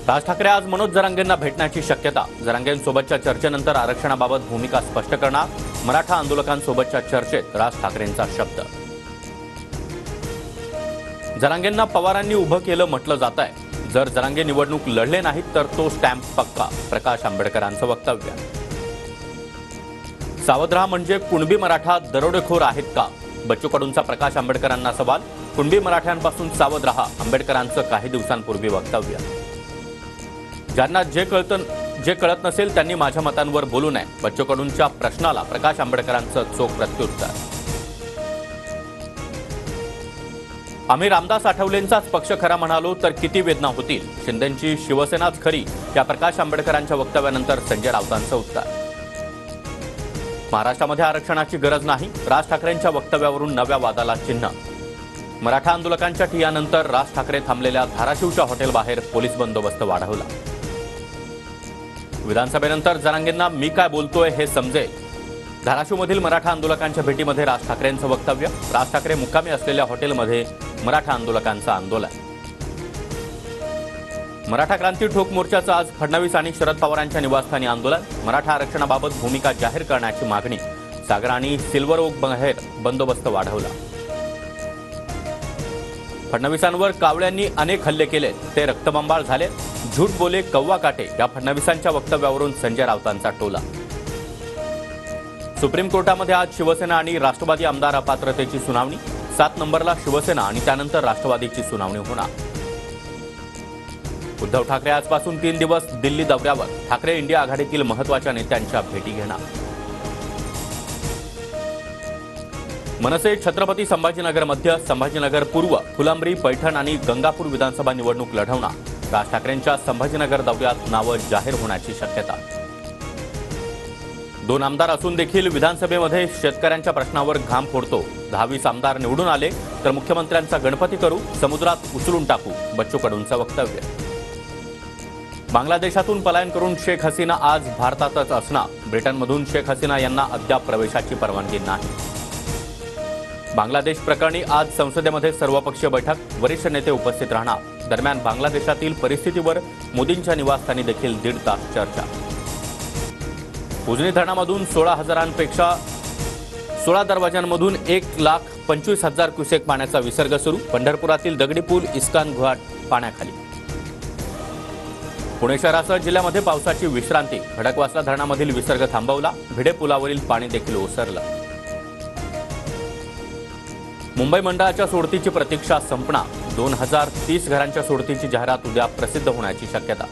राज ठाकरे आज मनोज जरांगेंना भेटण्याची शक्यता। जरांगेंसोबतच्या चर्चेनंतर आरक्षणाबाबत भूमिका स्पष्ट करणार। मराठा आंदोलकांसोबतच्या चर्चेत राज ठाकरेंचा शब्द। जरांगेंना पवारांनी उभं केलं म्हटलं जात आहे। जर जरांगे निवडणूक लढले नाहीत तर तो स्टॅम्प पक्का। प्रकाश आंबेडकरांचं वक्तव्य। सावध राहा म्हणजे कुणबी मराठा दरोडेखोर आहेत का? बच्चू कडूंचा प्रकाश आंबेडकरांना सवाल। कुणबी मराठ्यांपासून सावध राहा, आंबेडकरांचं काही दिवसांपूर्वी वक्तव्य। ज्यांना जे कळत नसेल त्यांनी माझ्या मतांवर बोलू नये, बच्चू कडूंच्या प्रश्नाला प्रकाश आंबेडकरांचं चोख प्रत्युत्तर। आम्ही रामदास आठवलेंचाच पक्ष खरा म्हणालो तर किती वेदना होतील, शिंदेंची शिवसेनाच खरी, या प्रकाश आंबेडकरांच्या वक्तव्यानंतर संजय राऊतांचं उत्तर। महाराष्ट्रामध्ये आरक्षणाची गरज नाही, राज ठाकरेंच्या वक्तव्यावरून नव्या वादाला चिन्ह। मराठा आंदोलकांच्या ठिय्यानंतर राज ठाकरे थांबलेल्या धाराशिवच्या हॉटेलबाहेर पोलीस बंदोबस्त वाढवला। विधानसभेनंतर जरांगेंना मी काय बोलतोय हे समजेल। धाराशिवमधील मराठा आंदोलकांच्या भेटीमध्ये राज ठाकरेंचं वक्तव्य। राज ठाकरे मुक्कामी असलेल्या हॉटेलमध्ये मराठा आंदोलकांचं आंदोलन। मराठा क्रांती ठोक मोर्चाचं आज फडणवीस आणि शरद पवारांच्या निवासस्थानी आंदोलन। मराठा आरक्षणाबाबत भूमिका जाहीर करण्याची मागणी। सागर आणि सिल्वर ओक बाहेर बंदोबस्त वाढवला। फडणवीसांवर कावळ्यांनी अनेक हल्ले केले, ते रक्तबंबाळ झाले, झूट बोले कव्वा काटे, या फडणवीसांच्या वक्तव्यावरून संजय राऊतांचा टोला। सुप्रीम कोर्टामध्ये आज शिवसेना आणि राष्ट्रवादी आमदार अपात्रतेची सुनावणी। 7 नंबरला शिवसेना आणि त्यानंतर राष्ट्रवादीची सुनावणी होणार। उद्धव ठाकरे आजपासून 3 दिवस दिल्ली दौऱ्यावर। ठाकरे इंडिया आघाडीतील महत्त्वाच्या नेत्यांच्या भेटी घेणार। मनसे छत्रपती संभाजीनगर मध्य, संभाजीनगर पूर्व, फुलंब्री, पैठण आणि गंगापूर विधानसभा निवडणूक लढवणार। राज ठाकरेंच्या संभाजीनगर दौऱ्यात नावं जाहीर होण्याची शक्यता। 2 आमदार असून देखील विधानसभेमध्ये शेतकऱ्यांच्या प्रश्नावर घाम फोडतो। 10-20 आमदार निवडून आले तर मुख्यमंत्र्यांचा गणपती करू, समुद्रात उचलून टाकू, बच्चू कडूंचं वक्तव्य। बांगलादेशातून पलायन करून शेख हसीना आज भारतातच असणार। ब्रिटनमधून शेख हसीना यांना अद्याप प्रवेशाची परवानगी नाही। बांगलादेश प्रकरणी आज संसदेमध्ये सर्वपक्षीय बैठक, वरिष्ठ नेते उपस्थित राहणार। दरम्यान बांगलादेशातील परिस्थितीवर मोदींच्या निवासस्थानी देखील 1.5 तास चर्चा। उजनी धरणामधून 16 दरवाजांमधून 1,25,000 क्युसेक पाण्याचा विसर्ग सुरू। पंढरपुरातील दगडी पूल, इस्कान घाट पाण्याखाली। पुणे शहरासह जिल्ह्यामध्ये पावसाची विश्रांती। खडकवासला धरणामधील विसर्ग थांबवला, भिडे पुलावरील पाणी देखील ओसरलं। मुंबई मंडळाच्या सोडतीची प्रतीक्षा संपणार। 2030 घरांच्या सोडतीची जाहिरात उद्या प्रसिद्ध होण्याची शक्यता।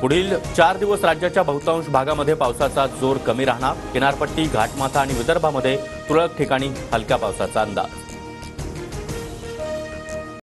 पुढील 4 दिवस राज्याच्या बहुतांश भागामध्ये पावसाचा जोर कमी राहणार। किनारपट्टी, घाटमाथा आणि विदर्भामध्ये तुरळक ठिकाणी हलक्या पावसाचा अंदाज।